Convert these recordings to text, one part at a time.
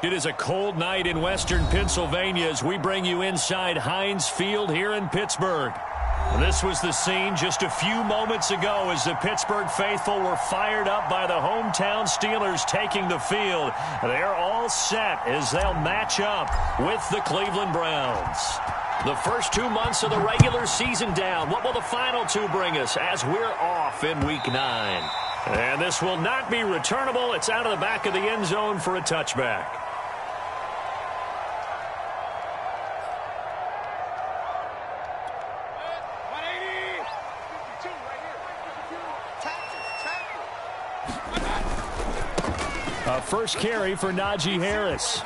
It is a cold night in western Pennsylvania as we bring you inside Heinz Field here in Pittsburgh. This was the scene just a few moments ago as the Pittsburgh faithful were fired up by the hometown Steelers taking the field. They're all set as they'll match up with the Cleveland Browns. The first 2 months of the regular season down. What will the final two bring us as we're off in Week 9? And this will not be returnable. It's out of the back of the end zone for a touchback. First carry for Najee Harris.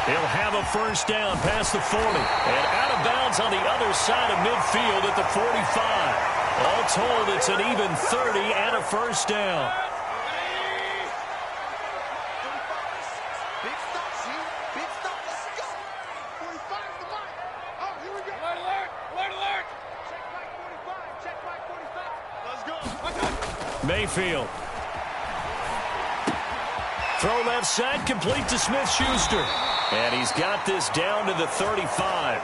He'll have a first down past the 40. And out of bounds on the other side of midfield at the 45. All told, it's an even 30 and a first down. Mayfield. Throw left side, complete to Smith-Schuster. And he's got this down to the 35.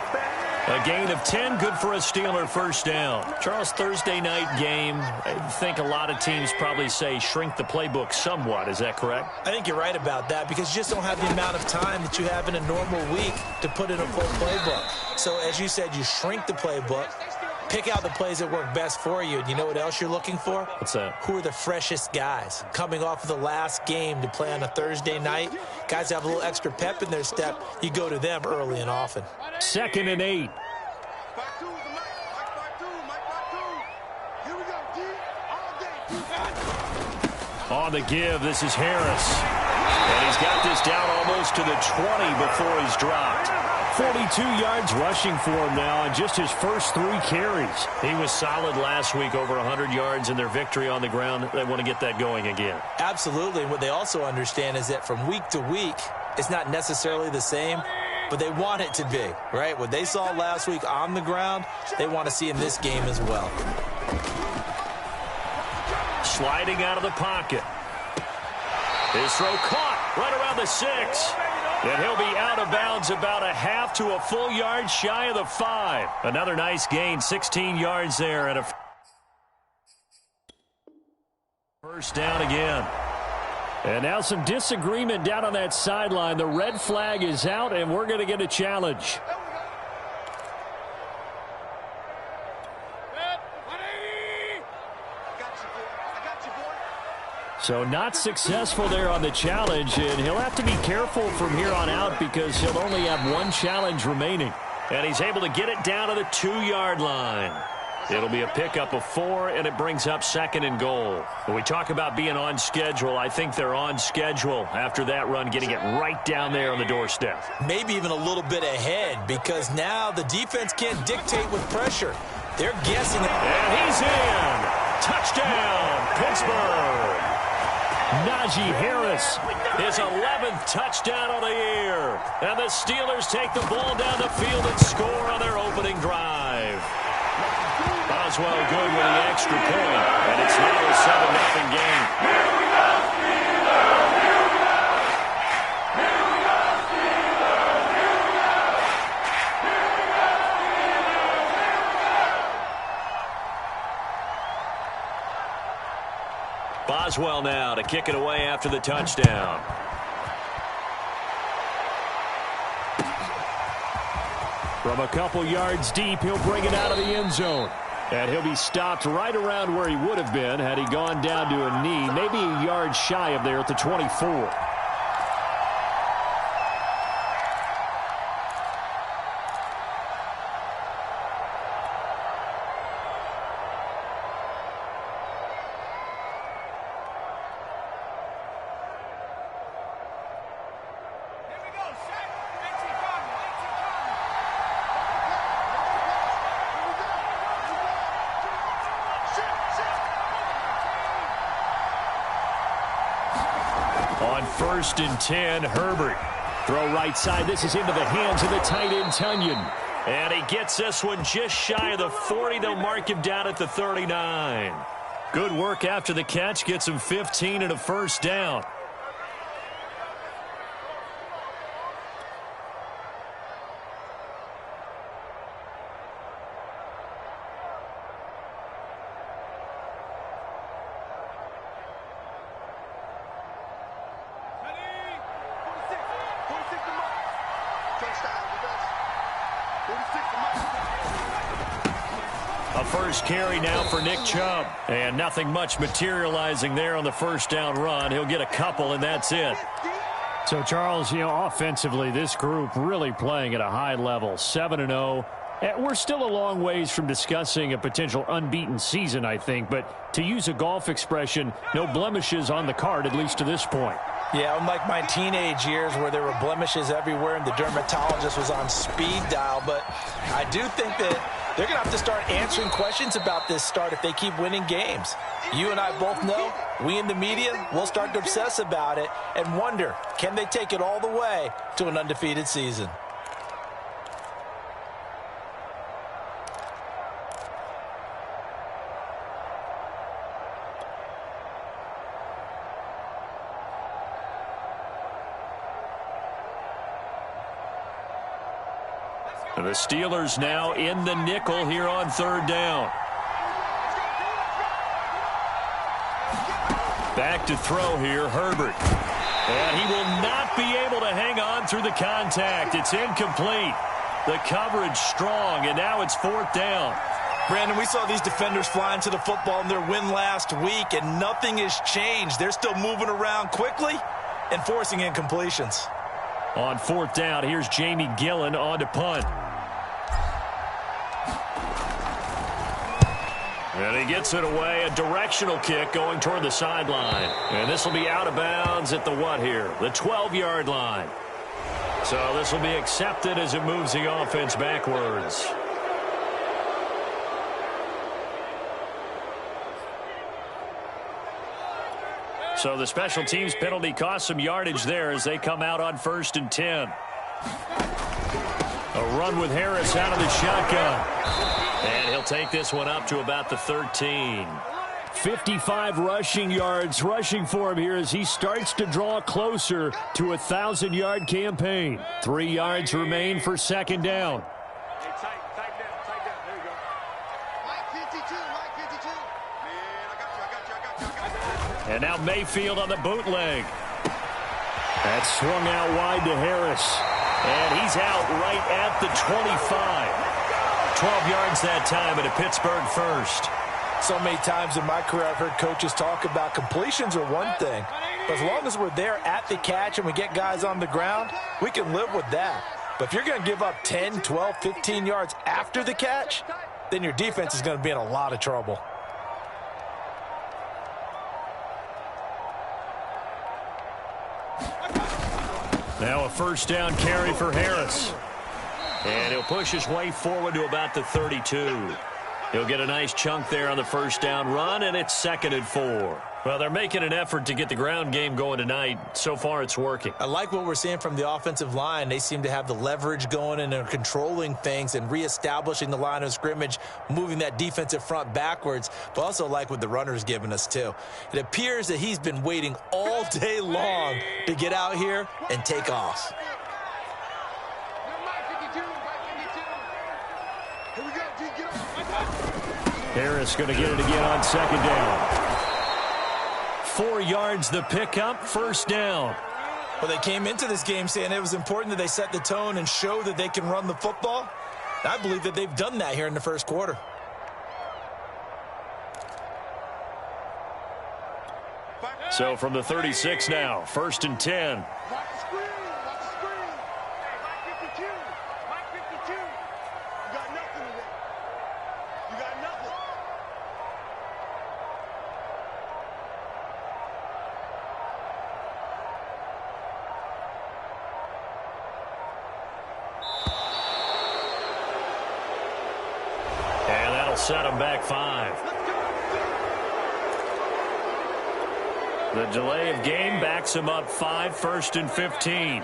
A gain of 10, good for a Steeler first down. Charles, Thursday night game, I think a lot of teams probably say shrink the playbook somewhat. Is that correct? I think you're right about that because you just don't have the amount of time that you have in a normal week to put in a full playbook. So, as you said, you shrink the playbook. Pick out the plays that work best for you. And you know what else you're looking for? What's that? Who are the freshest guys? Coming off of the last game to play on a Thursday night, guys have a little extra pep in their step. You go to them early and often. 2nd and 8. On the give, this is Harris. And he's got this down almost to the 20 before he's dropped. 42 yards rushing for him now on just his first 3 carries. He was solid last week, over 100 yards in their victory on the ground. They want to get that going again. Absolutely. And what they also understand is that from week to week, it's not necessarily the same, but they want it to be, right? What they saw last week on the ground, they want to see in this game as well. Sliding out of the pocket. His throw caught right around the 6. And he'll be out of bounds about a half to a full yard shy of the 5. Another nice gain, 16 yards there. And a first down again. And now some disagreement down on that sideline. The red flag is out, and we're going to get a challenge. So not successful there on the challenge, and he'll have to be careful from here on out because he'll only have 1 challenge remaining. And he's able to get it down to the 2-yard line. It'll be a pickup of 4, and it brings up 2nd and goal. When we talk about being on schedule, I think they're on schedule after that run, getting it right down there on the doorstep. Maybe even a little bit ahead because now the defense can't dictate with pressure. They're guessing. And he's in. Touchdown, Pittsburgh. Najee Harris, his 11th touchdown of the year. And the Steelers take the ball down the field and score on their opening drive. Boswell good with the extra point, and it's now a 7-0 game. Boswell now to kick it away after the touchdown. From a couple yards deep, he'll bring it out of the end zone. And he'll be stopped right around where he would have been had he gone down to a knee, maybe a yard shy of there at the 24. On 1st and 10, Herbert. Throw right side. This is into the hands of the tight end, Tunyon. And he gets this one just shy of the 40. They'll mark him down at the 39. Good work after the catch. Gets him 15 and a first down. first carry now for Nick Chubb. And nothing much materializing there on the first down run. He'll get a couple, and that's it. So, Charles, offensively, this group really playing at a high level, 7-0. We're still a long ways from discussing a potential unbeaten season, I think. But to use a golf expression, no blemishes on the card, at least to this point. Yeah, unlike my teenage years where there were blemishes everywhere and the dermatologist was on speed dial. But I do think that they're going to have to start answering questions about this start if they keep winning games. You and I both know, we in the media will start to obsess about it and wonder, can they take it all the way to an undefeated season? The Steelers now in the nickel here on third down. Back to throw here, Herbert. And he will not be able to hang on through the contact. It's incomplete. The coverage strong, and now it's fourth down. Brandon, we saw these defenders fly into the football in their win last week, and nothing has changed. They're still moving around quickly and forcing incompletions. On fourth down, here's Jamie Gillen on to punt. And he gets it away, a directional kick going toward the sideline. And this will be out of bounds at the what here? The 12-yard line. So this will be accepted as it moves the offense backwards. So the special teams penalty cost some yardage there as they come out on 1st and 10. A run with Harris out of the shotgun. And he'll take this one up to about the 13. 55 rushing yards rushing for him here as he starts to draw closer to a 1,000-yard campaign. 3 yards remain for second down. Hey, tight down. There you go. Mike 52. Man, I got you. And now Mayfield on the bootleg. That's swung out wide to Harris. And he's out right at the 25. 12 yards that time and a Pittsburgh first. So many times in my career I've heard coaches talk about completions are one thing. But as long as we're there at the catch and we get guys on the ground, we can live with that. But if you're going to give up 10, 12, 15 yards after the catch, then your defense is going to be in a lot of trouble. Now a first down carry for Harris. And he'll push his way forward to about the 32. He'll get a nice chunk there on the first down run, and it's 2nd and 4. Well, they're making an effort to get the ground game going tonight. So far, it's working. I like what we're seeing from the offensive line. They seem to have the leverage going and they're controlling things and reestablishing the line of scrimmage, moving that defensive front backwards, but also like what the runner's giving us, too. It appears that he's been waiting all day long to get out here and take off. Harris going to get it again on second down. 4 yards the pickup, first down. Well, they came into this game saying it was important that they set the tone and show that they can run the football. I believe that they've done that here in the first quarter. So from the 36 now, 1st and 10. Set him back 5. The delay of game backs him up 5, 1st and 15.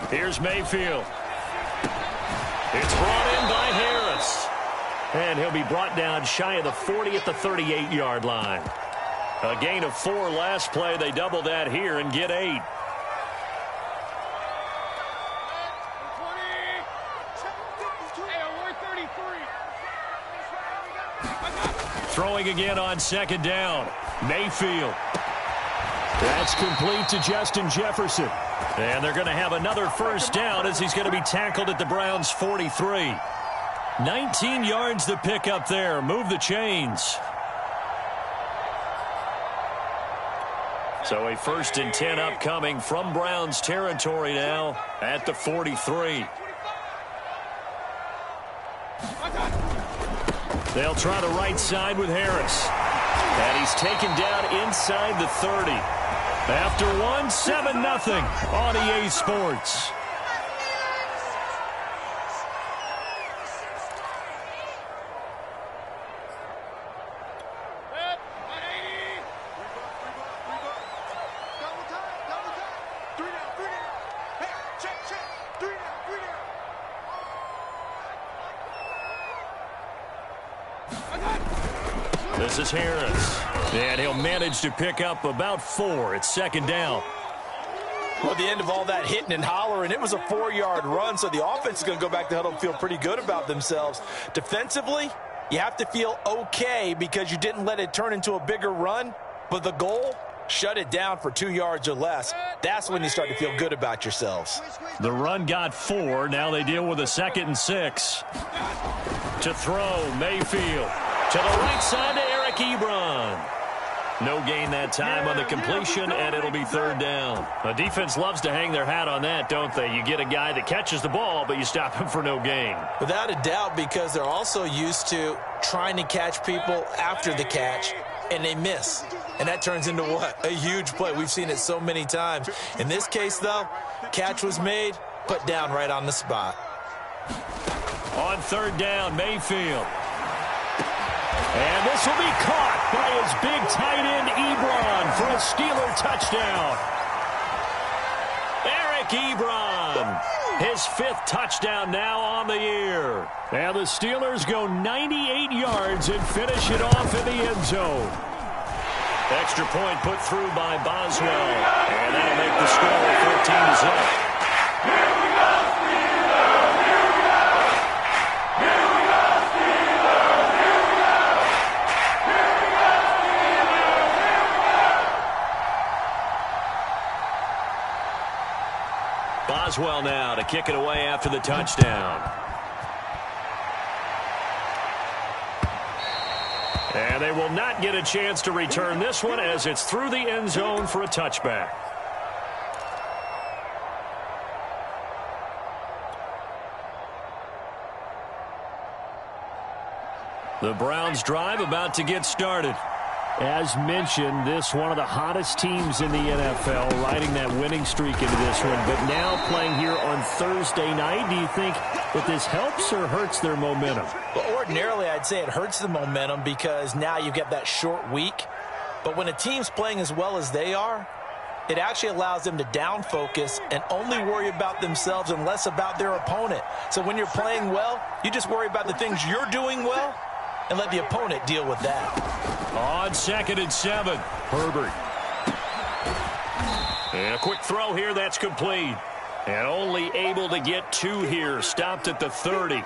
Here's Mayfield. It's brought in by Harris. And he'll be brought down shy of the 40 at the 38-yard line. A gain of 4 last play. They double that here and get 8. Throwing again on second down. Mayfield. That's complete to Justin Jefferson. And they're going to have another first down as he's going to be tackled at the Browns' 43. 19 yards to pick up there. Move the chains. So a 1st and 10 upcoming from Browns territory now at the 43. They'll try the right side with Harris. And he's taken down inside the 30. After one, 7-0 on EA Sports. This is Harris. And he'll manage to pick up about 4. It's 2nd down. Well, at the end of all that hitting and hollering, it was a 4-yard run, so the offense is going to go back to huddle and feel pretty good about themselves. Defensively, you have to feel okay because you didn't let it turn into a bigger run, but the goal, shut it down for 2 yards or less. That's when you start to feel good about yourselves. The run got 4. Now they deal with a 2nd and 6. To throw, Mayfield. To the right side to Eric Ebron. No gain that time on the completion, and it'll be 3rd down. The defense loves to hang their hat on that, don't they? You get a guy that catches the ball, but you stop him for no gain. Without a doubt, because they're also used to trying to catch people after the catch, and they miss. And that turns into what? A huge play. We've seen it so many times. In this case, though, catch was made, put down right on the spot. On 3rd down, Mayfield. And this will be caught by his big tight end, Ebron, for a Steeler touchdown. Eric Ebron, his 5th touchdown now on the year. And the Steelers go 98 yards and finish it off in the end zone. Extra point put through by Boswell. And that'll make the score 14-0. Boswell now to kick it away after the touchdown. And they will not get a chance to return this one as it's through the end zone for a touchback. The Browns drive about to get started. As mentioned, this one of the hottest teams in the NFL, riding that winning streak into this one, but now playing here on Thursday night. Do you think that this helps or hurts their momentum? Well, ordinarily, I'd say it hurts the momentum because now you get that short week. But when a team's playing as well as they are, it actually allows them to down focus and only worry about themselves and less about their opponent. So when you're playing well, you just worry about the things you're doing well and let the opponent deal with that. On 2nd and 7, Herbert. And a quick throw here, that's complete. And only able to get 2 here, stopped at the 30.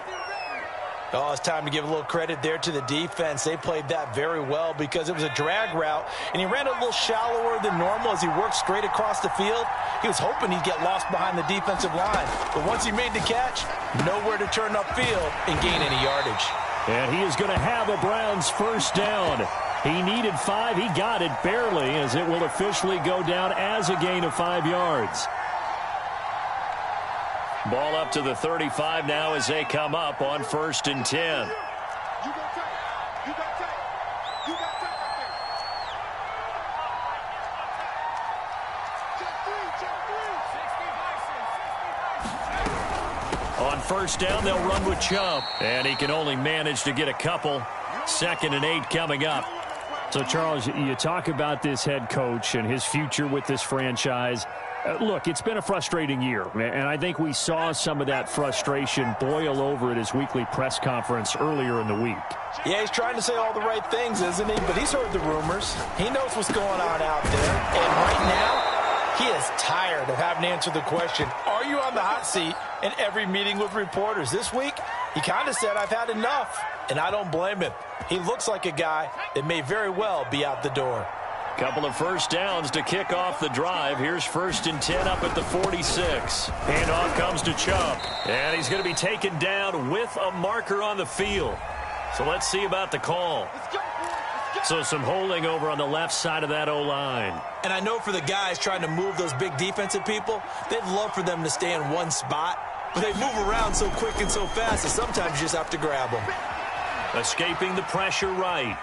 Oh, it's time to give a little credit there to the defense. They played that very well because it was a drag route, and he ran a little shallower than normal as he worked straight across the field. He was hoping he'd get lost behind the defensive line. But once he made the catch, nowhere to turn upfield and gain any yardage. And he is going to have a Browns first down. He needed 5. He got it barely, as it will officially go down as a gain of 5 yards. Ball up to the 35 now as they come up on 1st and 10. On 1st down, they'll run with Chubb. And he can only manage to get a couple. 2nd and 8 coming up. So, Charles, you talk about this head coach and his future with this franchise. Look, it's been a frustrating year, and I think we saw some of that frustration boil over at his weekly press conference earlier in the week. Yeah, he's trying to say all the right things, isn't he? But he's heard the rumors. He knows what's going on out there. And right now, he is tired of having to answer the question, are you on the hot seat in every meeting with reporters? This week, he kind of said, I've had enough, and I don't blame him. He looks like a guy that may very well be out the door. Couple of first downs to kick off the drive. Here's 1st and 10 up at the 46. Handoff comes to Chubb. And he's going to be taken down with a marker on the field. So let's see about the call. So some holding over on the left side of that O-line. And I know for the guys trying to move those big defensive people, they'd love for them to stay in one spot. But they move around so quick and so fast that sometimes you just have to grab them. Escaping the pressure right.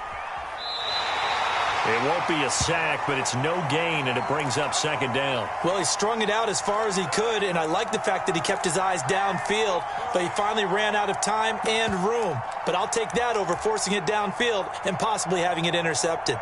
It won't be a sack, but it's no gain, and it brings up 2nd down. Well, he strung it out as far as he could, and I like the fact that he kept his eyes downfield, but he finally ran out of time and room. But I'll take that over forcing it downfield and possibly having it intercepted.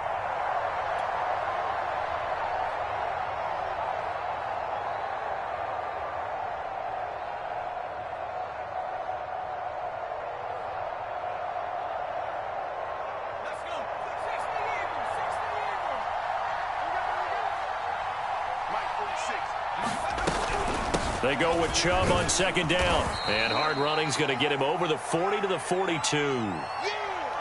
They go with Chubb on 2nd down. And hard running's going to get him over the 40 to the 42.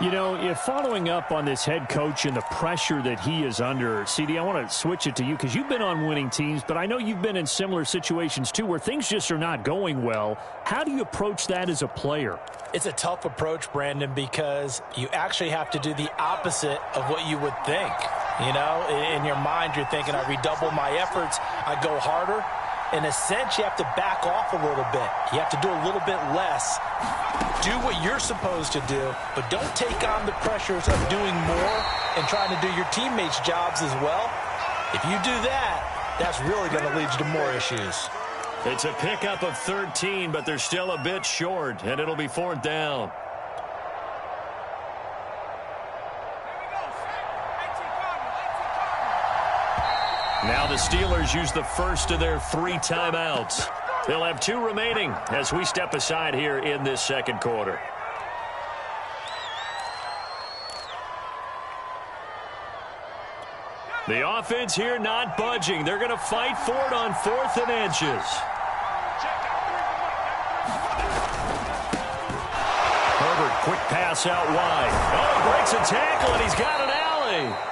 You know, following up on this head coach and the pressure that he is under, CD, I want to switch it to you because you've been on winning teams, but I know you've been in similar situations too where things just are not going well. How do you approach that as a player? It's a tough approach, Brandon, because you actually have to do the opposite of what you would think. You know, in your mind, you're thinking, I redouble my efforts, I go harder. In a sense, you have to back off a little bit. You have to do a little bit less. Do what you're supposed to do, but don't take on the pressures of doing more and trying to do your teammates' jobs as well. If you do that, that's really going to lead you to more issues. It's a pickup of 13, but they're still a bit short, and it'll be 4th down. Now the Steelers use the first of their 3 timeouts. They'll have 2 remaining as we step aside here in this 2nd quarter. The offense here not budging. They're going to fight for it on 4th and inches. Herbert, quick pass out wide. Oh, breaks a tackle, and he's got an alley.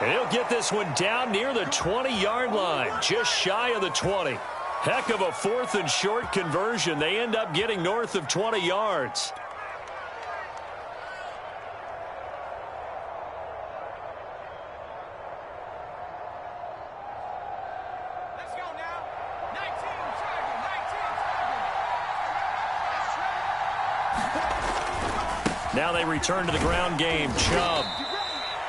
And he'll get this one down near the 20-yard line, just shy of the 20. Heck of a 4th and short conversion. They end up getting north of 20 yards. Let's go now. 19 target. Now they return to the ground game. Chubb.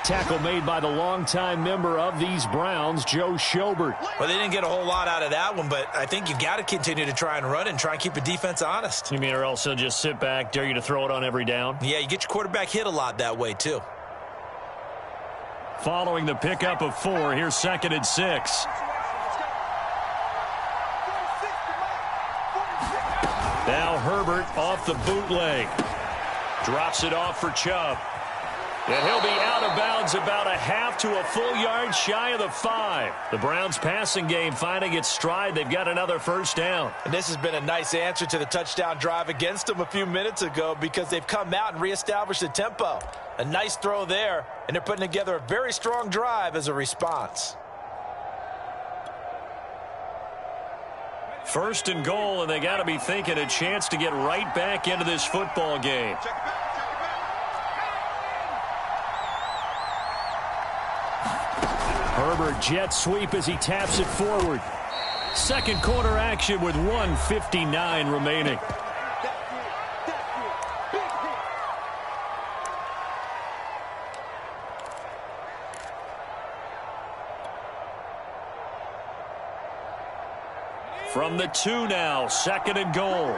Tackle made by the longtime member of these Browns, Joe Schobert. Well, they didn't get a whole lot out of that one, but I think you got to continue to try and run and try and keep the defense honest. You mean or else they'll just sit back, dare you to throw it on every down? Yeah, you get your quarterback hit a lot that way, too. Following the pickup of 4, here's 2nd and 6. Now Herbert off the bootleg. Drops it off for Chubb. And he'll be out of bounds about a half to a full yard shy of the 5. The Browns passing game finding its stride. They've got another 1st down. And this has been a nice answer to the touchdown drive against them a few minutes ago because they've come out and reestablished the tempo. A nice throw there, and they're putting together a very strong drive as a response. 1st and goal, and they got to be thinking a chance to get right back into this football game. Herbert jet sweep as he taps it forward. 2nd quarter action with 1:59 remaining. From the 2 now, 2nd and goal.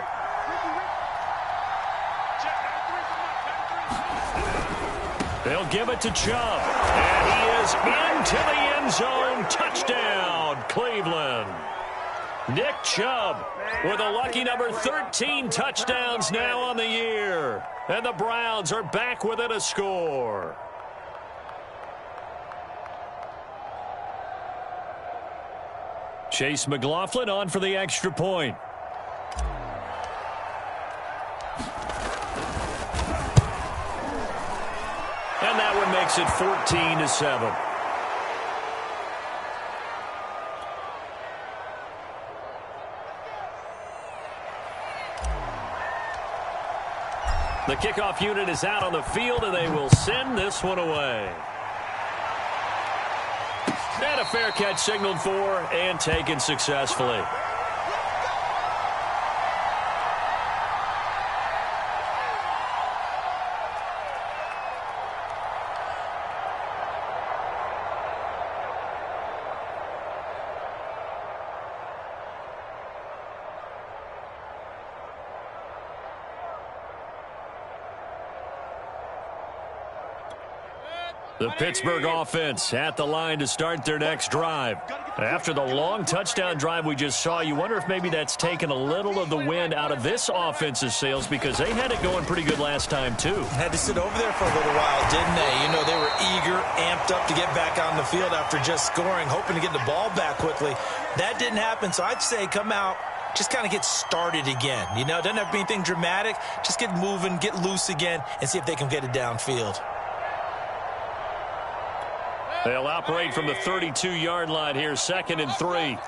They'll give it to Chubb. And he is into the end zone. Touchdown, Cleveland. Nick Chubb with a lucky number 13 touchdowns now on the year. And the Browns are back within a score. Chase McLaughlin on for the extra point. And that one makes it 14-7. The kickoff unit is out on the field, and they will send this one away. And a fair catch signaled for and taken successfully. The Pittsburgh offense at the line to start their next drive. After the long touchdown drive we just saw, you wonder if maybe that's taken a little of the wind out of this offense's sails, because they had it going pretty good last time too. Had to sit over there for a little while, didn't they? You know, they were eager, amped up to get back on the field after just scoring, hoping to get the ball back quickly. That didn't happen, so I'd say come out, just kind of get started again. You know, it doesn't have to be anything dramatic. Just get moving, get loose again, and see if they can get it downfield. They'll operate from the 32-yard line here, 2nd and 3.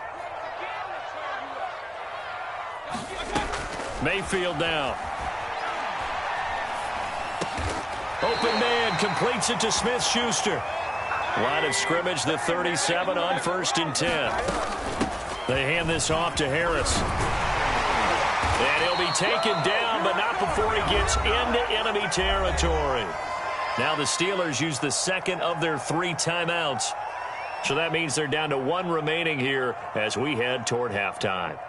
Mayfield now. Open man completes it to Smith-Schuster. Line of scrimmage, the 37 on 1st and 10. They hand this off to Harris. And he'll be taken down, but not before he gets into enemy territory. Now the Steelers use the 2nd of their 3 timeouts. So that means they're down to 1 remaining here as we head toward halftime.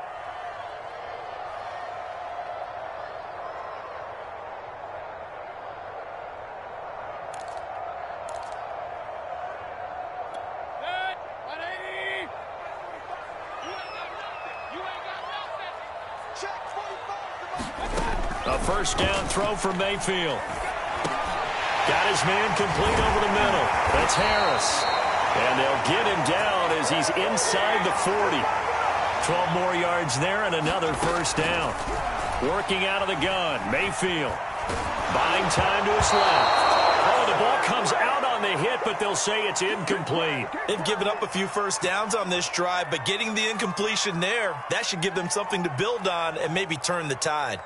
A first down throw for Mayfield. Got his man complete over the middle. That's Harris. And they'll get him down as he's inside the 40. 12 more yards there and another first down. Working out of the gun, Mayfield. Buying time to his left. Oh, the ball comes out on the hit, but they'll say it's incomplete. They've given up a few first downs on this drive, but getting the incompletion there, that should give them something to build on and maybe turn the tide.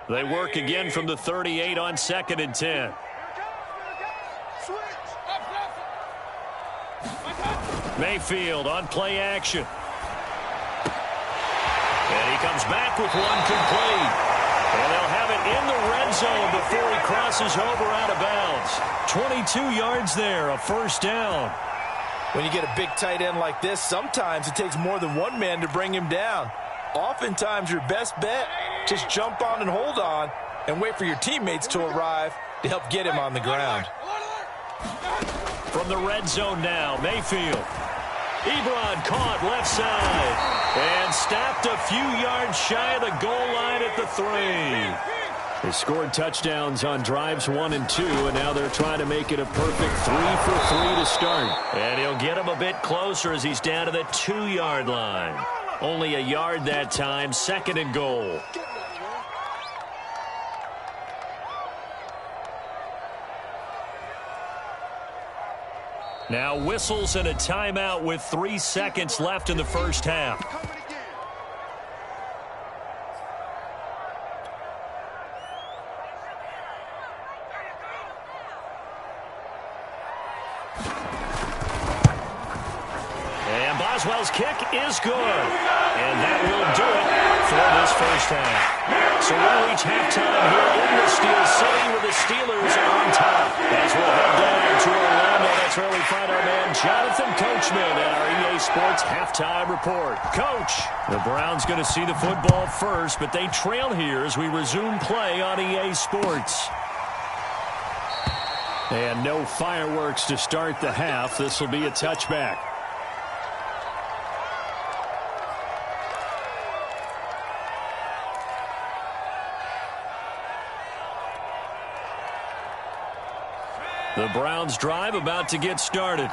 They work again from the 38 on 2nd and 10. Mayfield on play action. And he comes back with one complete. And they'll have it in the red zone before he crosses over out of bounds. 22 yards there, a first down. When you get a big tight end like this, sometimes it takes more than one man to bring him down. Oftentimes, your best bet, just jump on and hold on and wait for your teammates to arrive to help get him on the ground. From the red zone now, Mayfield. Ebron caught left side and stopped a few yards shy of the goal line at the 3. They scored touchdowns on drives 1 and 2, and now they're trying to make it a perfect 3 for 3 to start. And he'll get him a bit closer as he's down to the 2-yard line. Only a yard that time, 2nd and goal. Now whistles and a timeout with 3 seconds left in the first half. And Boswell's kick is good. And that will do it for this first half. So we'll reach halftime here in the Steel City with the Steelers on top. As we'll head down to Orlando, that's where we find our man Jonathan Coachman at our EA Sports Halftime Report. Coach, the Browns going to see the football first, but they trail here as we resume play on EA Sports. And no fireworks to start the half. This will be a touchback. The Browns drive about to get started.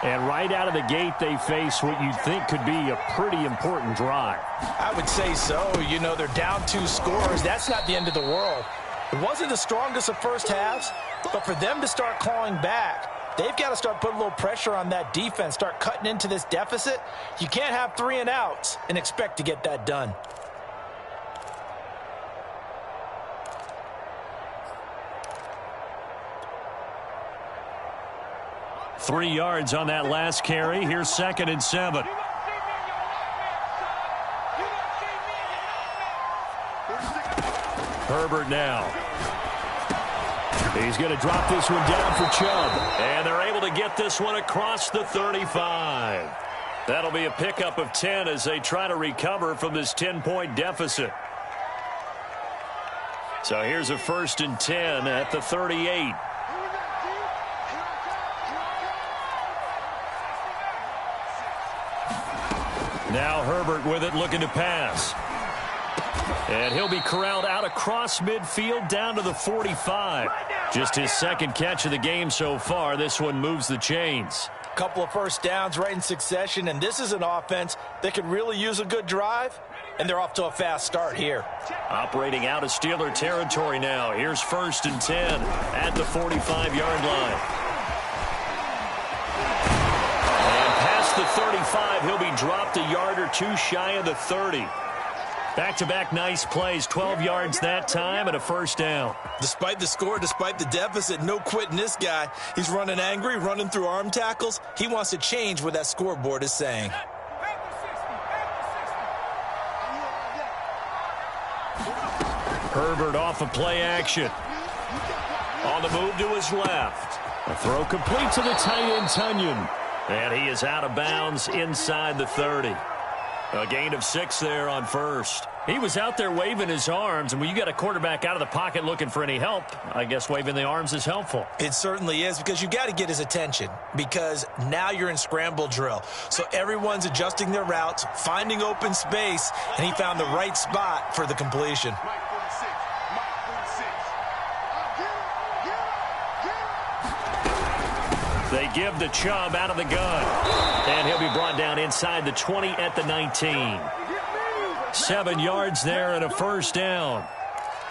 And right out of the gate, they face what you'd think could be a pretty important drive. I would say so. You know, they're down 2 scores. That's not the end of the world. It wasn't the strongest of first halves, but for them to start clawing back, they've got to start putting a little pressure on that defense, start cutting into this deficit. You can't have 3 and outs and expect to get that done. Three yards on that last carry. Here's 2nd and 7. Herbert now. He's going to drop this one down for Chubb. And they're able to get this one across the 35. That'll be a pickup of 10 as they try to recover from this 10-point deficit. So here's a 1st and 10 at the 38. Now Herbert with it, looking to pass. And he'll be corralled out across midfield down to the 45. Just his 2nd catch of the game so far. This one moves the chains. Couple of first downs right in succession, and this is an offense that could really use a good drive, and they're off to a fast start here. Operating out of Steeler territory now. Here's 1st and 10 at the 45-yard line. And past the 35, he'll be dropped a yard or two shy of the 30. Back-to-back nice plays, 12 yards that time and a 1st down. Despite the score, despite the deficit, no quitting this guy. He's running angry, running through arm tackles. He wants to change what that scoreboard is saying. Herbert off of play action. On the move to his left. A throw complete to the tight end, Tunyon. And he is out of bounds inside the 30. A gain of 6 there on 1st. He was out there waving his arms, and when you got a quarterback out of the pocket looking for any help, I guess waving the arms is helpful. It certainly is, because you got to get his attention, because now you're in scramble drill. So everyone's adjusting their routes, finding open space, and he found the right spot for the completion. They give the Chubb out of the gun. And he'll be brought down inside the 20 at the 19. 7 yards there and a 1st down.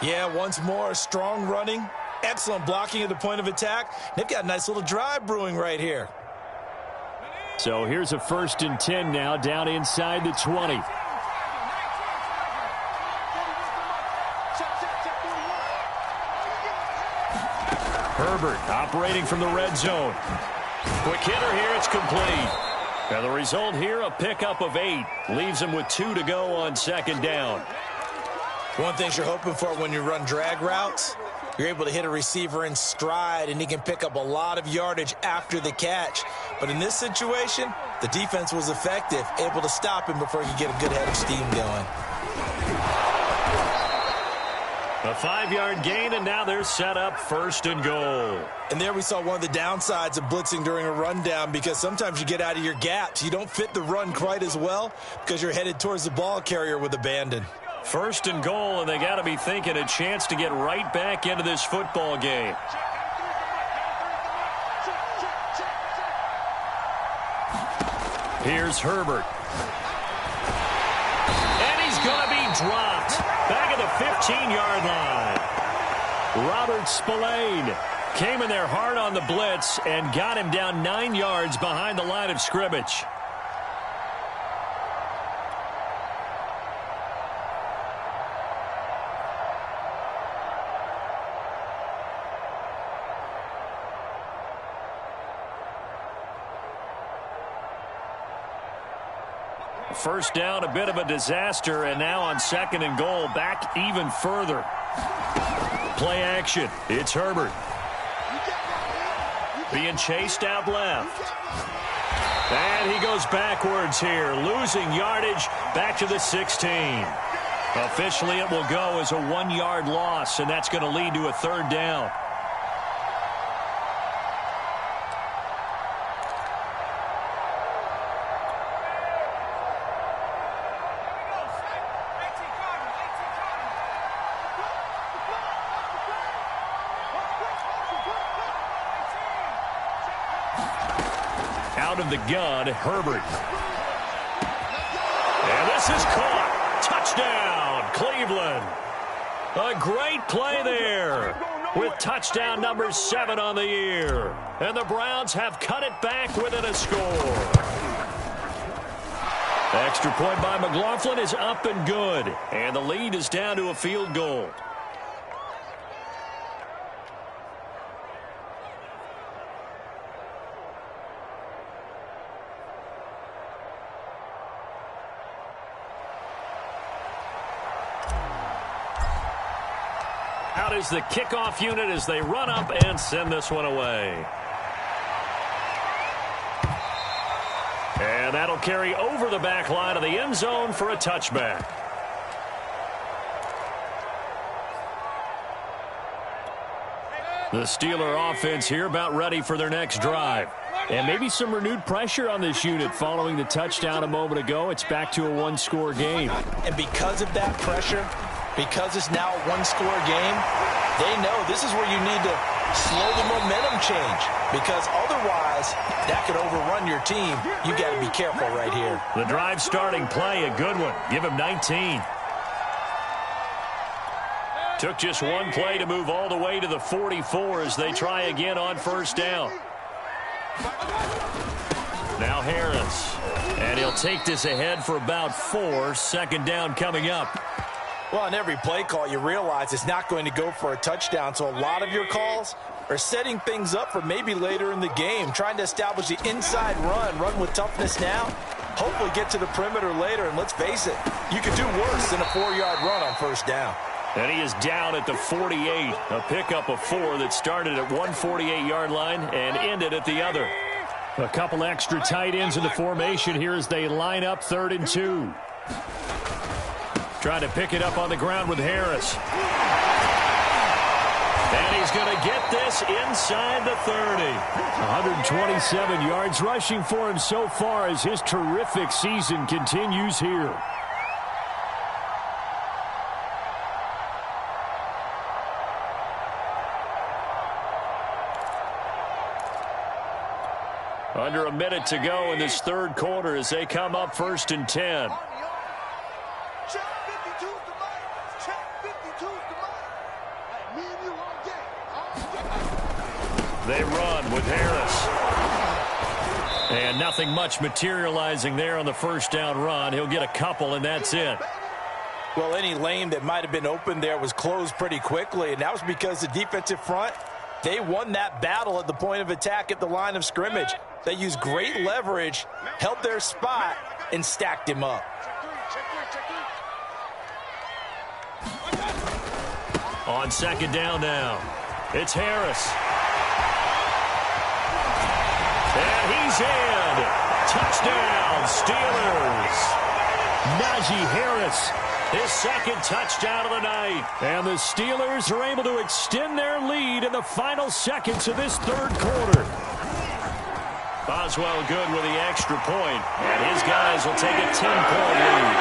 Yeah, once more, strong running, excellent blocking at the point of attack. They've got a nice little drive brewing right here. So here's a 1st and 10 now, down inside the 20. Herbert operating from the red zone. Quick hitter here, it's complete. And the result here, a pickup of 8. Leaves him with 2 to go on 2nd down. One thing you're hoping for when you run drag routes, you're able to hit a receiver in stride, and he can pick up a lot of yardage after the catch. But in this situation, the defense was effective, able to stop him before he could get a good head of steam going. A 5-yard gain, and now they're set up 1st and goal. And there we saw one of the downsides of blitzing during a rundown, because sometimes you get out of your gaps. You don't fit the run quite as well because you're headed towards the ball carrier with abandon. 1st and goal, and they got to be thinking a chance to get right back into this football game. Here's Herbert. And he's going to be dropped. Back at the 15-yard line. Robert Spillane came in there hard on the blitz and got him down 9 yards behind the line of scrimmage. First down, a bit of a disaster, and now on 2nd and goal, back even further. Play action. It's Herbert. Being chased out left. And he goes backwards here, losing yardage back to the 16. Officially, it will go as a 1-yard loss, and that's going to lead to a 3rd down. Out of the gun, Herbert. And this is caught. Touchdown, Cleveland. A great play there. with touchdown number 7 on the year. And the Browns have cut it back within a score. Extra point by McLaughlin is up and good. And the lead is down to a field goal. Out is the kickoff unit as they run up and send this one away. And that'll carry over the back line of the end zone for a touchback. The Steeler offense here about ready for their next drive. And maybe some renewed pressure on this unit following the touchdown a moment ago. It's back to a one-score game. And because of that pressure, because it's now a one-score game, they know this is where you need to slow the momentum change, because otherwise that could overrun your team. You got to be careful right here. The drive starting play, a good one. Give him 19. Took just one play to move all the way to the 44 as they try again on first down. Now Harris. And he'll take this ahead for about 4. Second down coming up. Well, on every play call, you realize it's not going to go for a touchdown, so a lot of your calls are setting things up for maybe later in the game, trying to establish the inside run with toughness now, hopefully get to the perimeter later, and let's face it, you could do worse than a 4-yard run on first down. And he is down at the 48, a pickup of 4 that started at one 48-yard line and ended at the other. A couple extra tight ends in the formation here as they line up 3rd and 2. Trying to pick it up on the ground with Harris. And he's going to get this inside the 30. 127 yards rushing for him so far as his terrific season continues here. Under a minute to go in this third quarter as they come up 1st and 10. They run with Harris. And nothing much materializing there on the first down run. He'll get a couple, and that's it. Well, any lane that might have been open there was closed pretty quickly, and that was because the defensive front, they won that battle at the point of attack at the line of scrimmage. They used great leverage, held their spot, and stacked him up. On second down now, it's Harris. And he's in. Touchdown, Steelers. Najee Harris, his second touchdown of the night. And the Steelers are able to extend their lead in the final seconds of this third quarter. Boswell good with the extra point, and his guys will take a 10-point lead.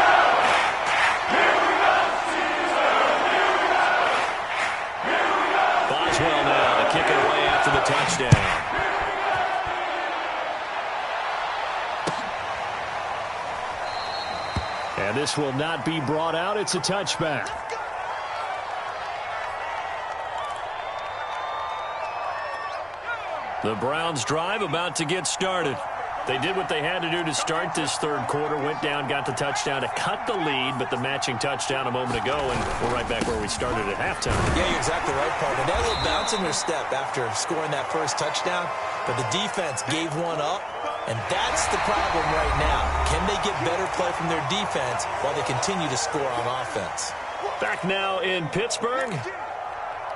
Boswell now to kick it away after the touchdown. And this will not be brought out. It's a touchback. The Browns drive about to get started. They did what they had to do to start this third quarter, went down, got the touchdown to cut the lead, but the matching touchdown a moment ago, and we're right back where we started at halftime. Yeah, you're exactly right, partner. They had a little bounce in their step after scoring that first touchdown, but the defense gave one up, and that's the problem right now. Can they get better play from their defense while they continue to score on offense? Back now in Pittsburgh.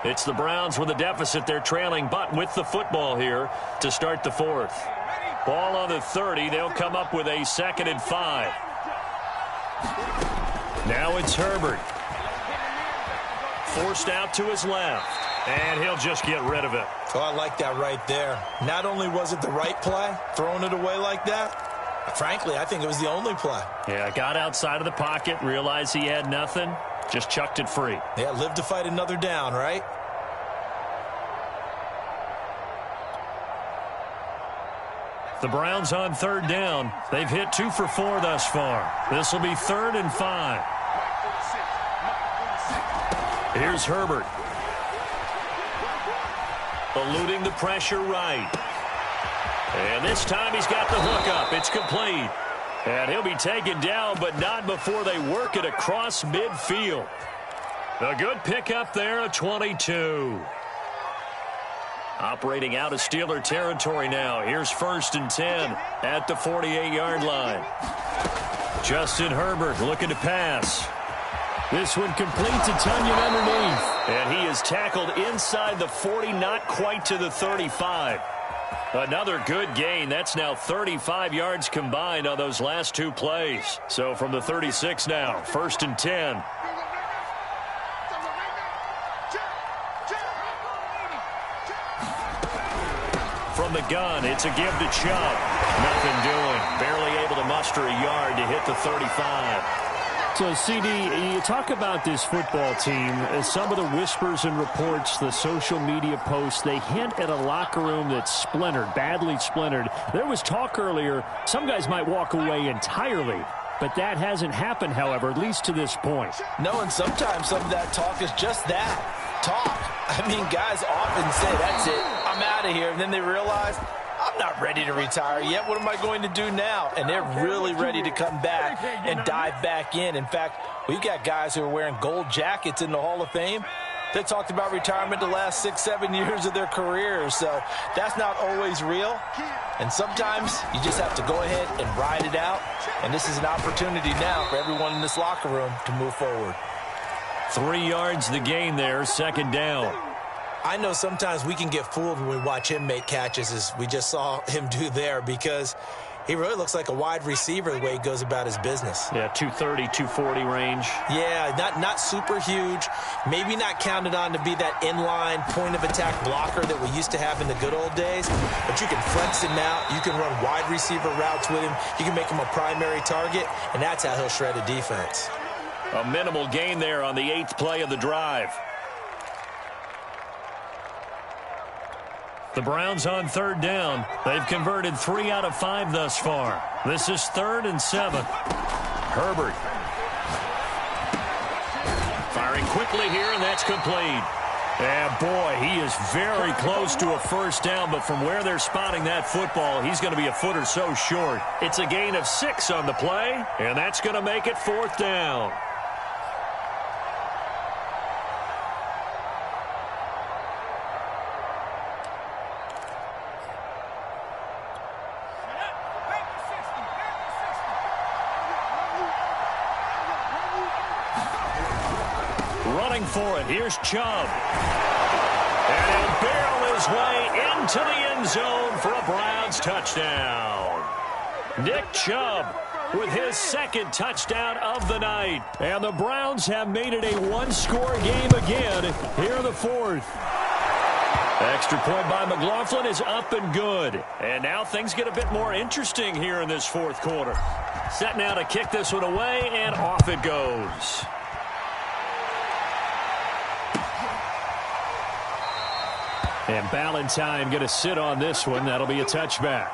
It's the Browns with a deficit. They're trailing, but with the football here to start the fourth. Ball on the 30. They'll come up with a 2nd and 5. Now it's Herbert. Forced out to his left. And he'll just get rid of it. Oh, I like that right there. Not only was it the right play, throwing it away like that, frankly, I think it was the only play. Yeah, got outside of the pocket, realized he had nothing, just chucked it free. Yeah, live to fight another down, right? The Browns on 3rd down. They've hit 2 for 4 thus far. This will be 3rd and 5. Here's Herbert. eluding the pressure right. And this time he's got the hook up. It's complete. And he'll be taken down, but not before they work it across midfield. A good pickup there, a 22. Operating out of Steeler territory now. Here's 1st and 10 at the 48-yard line. Justin Herbert looking to pass. This one complete to Tunyon underneath. And he is tackled inside the 40, not quite to the 35. Another good gain. That's now 35 yards combined on those last 2 plays. So from the 36 now, 1st and 10. From the gun, it's a give to Chubb. Nothing doing. Barely able to muster a yard to hit the 35. So, CD, you talk about this football team. Some of the whispers and reports, the social media posts, they hint at a locker room that's splintered, badly splintered. There was talk earlier, some guys might walk away entirely. But that hasn't happened, however, at least to this point. No, and sometimes some of that talk is just that, talk. I mean, guys often say, that's it, I'm out of here. And then they realize, I'm not ready to retire yet. What am I going to do now? And they're really ready to come back and dive back in. In fact, we've got guys who are wearing gold jackets in the Hall of Fame. They talked about retirement the last 6-7 years of their careers. So that's not always real. And sometimes you just have to go ahead and ride it out. And this is an opportunity now for everyone in this locker room to move forward. 3 yards the gain there, 2nd down. I know sometimes we can get fooled when we watch him make catches, as we just saw him do there, because he really looks like a wide receiver the way he goes about his business. Yeah, 230, 240 range. Yeah, not super huge. Maybe not counted on to be that inline point-of-attack blocker that we used to have in the good old days. But you can flex him out. You can run wide receiver routes with him. You can make him a primary target, and that's how he'll shred a defense. A minimal gain there on the 8th play of the drive. The Browns on 3rd down. They've converted 3 out of 5 thus far. This is 3rd and 7. Herbert. Firing quickly here, and that's complete. And boy, he is very close to a 1st down, but from where they're spotting that football, he's going to be a foot or so short. It's a gain of 6 on the play, and that's going to make it 4th down. Running for it. Here's Chubb. And he'll barrel his way into the end zone for a Browns touchdown. Nick Chubb with his 2nd touchdown of the night. And the Browns have made it a 1-score game again here in the 4th. Extra point by McLaughlin is up and good. And now things get a bit more interesting here in this 4th quarter. Set now to kick this one away, and off it goes. And Ballantyne going to sit on this one. That'll be a touchback.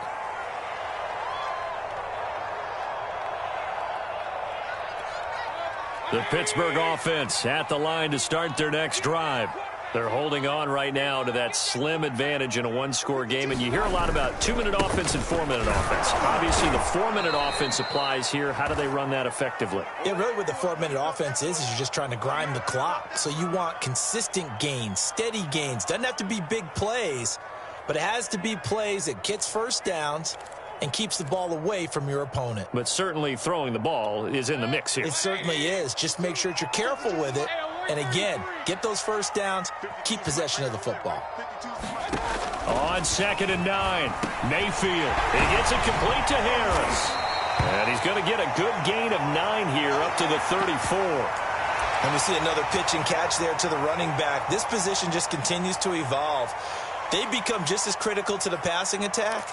The Pittsburgh offense at the line to start their next drive. They're holding on right now to that slim advantage in a 1-score game. And you hear a lot about 2-minute offense and 4-minute offense. Obviously, the 4-minute offense applies here. How do they run that effectively? Yeah, really what the 4-minute offense is you're just trying to grind the clock. So you want consistent gains, steady gains. Doesn't have to be big plays, but it has to be plays that gets 1st downs and keeps the ball away from your opponent. But certainly throwing the ball is in the mix here. It certainly is. Just make sure that you're careful with it. And again, get those 1st downs, keep possession of the football. On 2nd and 9, Mayfield. He gets it complete to Harris. And he's going to get a good gain of 9 here up to the 34. And we see another pitch and catch there to the running back. This position just continues to evolve. They become just as critical to the passing attack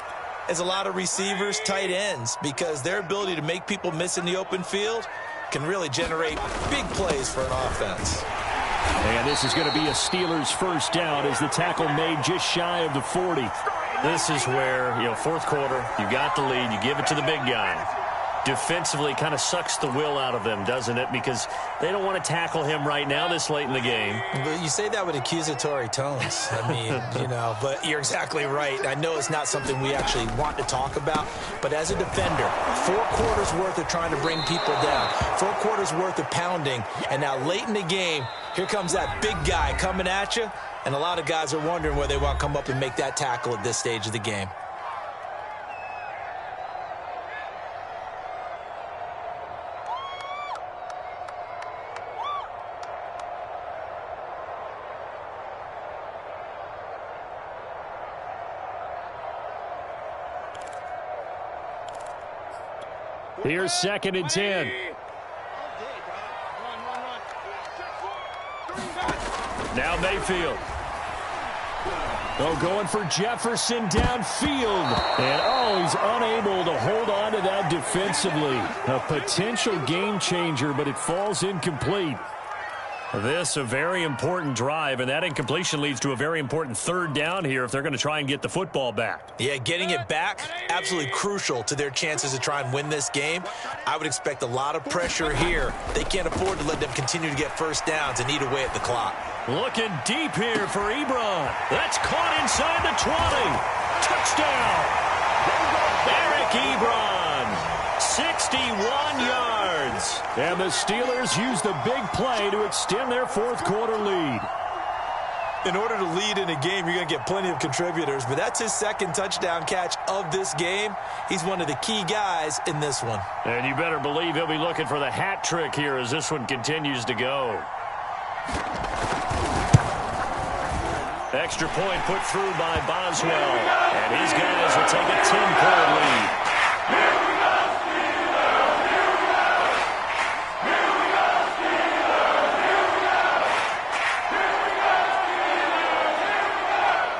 as a lot of receivers, tight ends, because their ability to make people miss in the open field can really generate big plays for an offense. And this is going to be a Steelers 1st down as the tackle made just shy of the 40. This is where, 4th quarter, you got the lead, you give it to the big guy. defensively kind of sucks the will out of them, doesn't it? Because they don't want to tackle him right now this late in the game. But you say that with accusatory tones. I mean, you know, but you're exactly right. I know it's not something we actually want to talk about, but as a defender, 4 quarters worth of trying to bring people down, 4 quarters worth of pounding, and now late in the game, here comes that big guy coming at you, and a lot of guys are wondering whether they want to come up and make that tackle at this stage of the game. Here's 2nd and 10. Now Mayfield. Oh, going for Jefferson downfield. And, he's unable to hold on to that defensively. A potential game changer, but it falls incomplete. This a very important drive, and that incompletion leads to a very important 3rd down here if they're going to try and get the football back. Yeah, getting it back, absolutely crucial to their chances to try and win this game. I would expect a lot of pressure here. They can't afford to let them continue to get first downs and eat away at the clock. Looking deep here for Ebron. That's caught inside the 20. Touchdown. Eric Ebron, 61 yards. And the Steelers use the big play to extend their 4th quarter lead. In order to lead in a game, you're going to get plenty of contributors, but that's his 2nd touchdown catch of this game. He's one of the key guys in this one. And you better believe he'll be looking for the hat trick here as this one continues to go. Extra point put through by Boswell. And these guys will take a 10-point lead.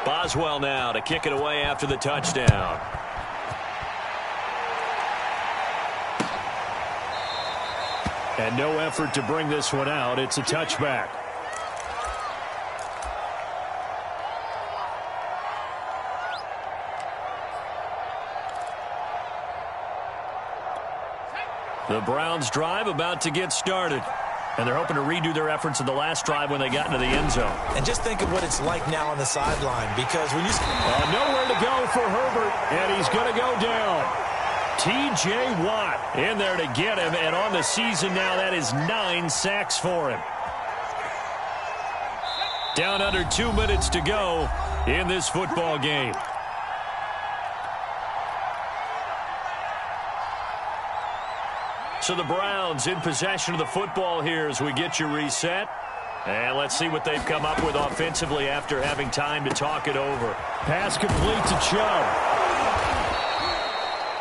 Boswell now to kick it away after the touchdown. And no effort to bring this one out. It's a touchback. The Browns drive about to get started. And they're hoping to redo their efforts in the last drive when they got into the end zone. And just think of what it's like now on the sideline, because when you... nowhere to go for Herbert, and he's going to go down. T.J. Watt in there to get him, and on the season now, that is 9 sacks for him. Down under 2 minutes to go in this football game. So the Browns in possession of the football here as we get you reset. And let's see what they've come up with offensively after having time to talk it over. Pass complete to Chubb.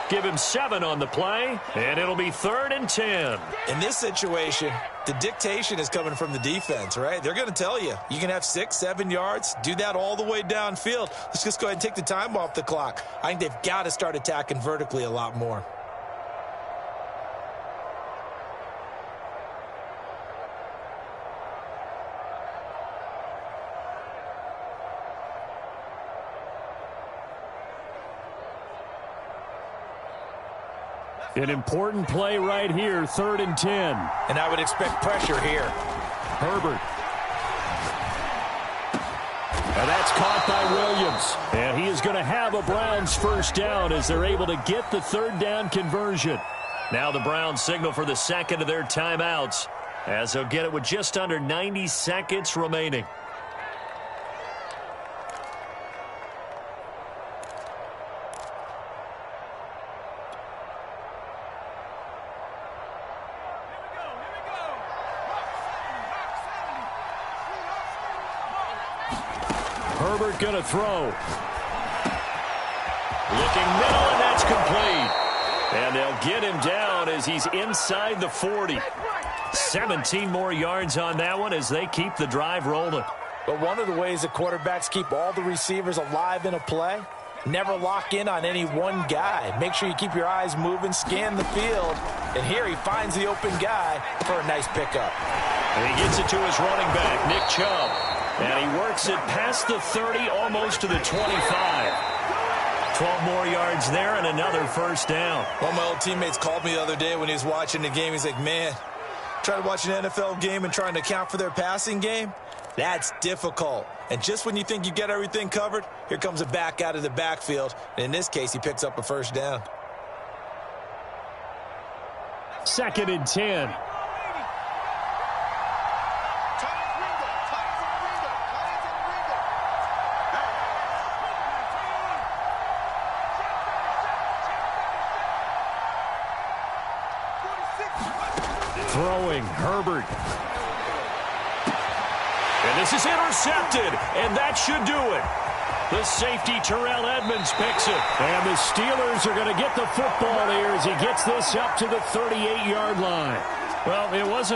Give him 7 on the play, and it'll be 3rd and 10. In this situation, the dictation is coming from the defense, right? They're going to tell you, you can have 6, 7 yards, do that all the way downfield. Let's just go ahead and take the time off the clock. I think they've got to start attacking vertically a lot more. An important play right here, 3rd and 10. And I would expect pressure here. Herbert. And that's caught by Williams. And he is going to have a Browns first down as they're able to get the 3rd down conversion. Now the Browns signal for the 2nd of their timeouts as they'll get it with just under 90 seconds remaining. Herbert going to throw. Looking middle, and that's complete. And they'll get him down as he's inside the 40. 17 more yards on that one as they keep the drive rolling. But one of the ways that quarterbacks keep all the receivers alive in a play, never lock in on any one guy. Make sure you keep your eyes moving, scan the field. And here he finds the open guy for a nice pickup. And he gets it to his running back, Nick Chubb. And he works it past the 30, almost to the 25. 12 more yards there and another first down. One of my old teammates called me the other day when he was watching the game. He's like, man, trying to watch an NFL game and trying to account for their passing game, that's difficult. And just when you think you get everything covered, here comes a back out of the backfield. And in this case, he picks up a first down. 2nd and 10. Throwing, Herbert. And this is intercepted, and that should do it. The safety, Terrell Edmonds, picks it. And the Steelers are going to get the football here as he gets this up to the 38-yard line. Well, it wasn't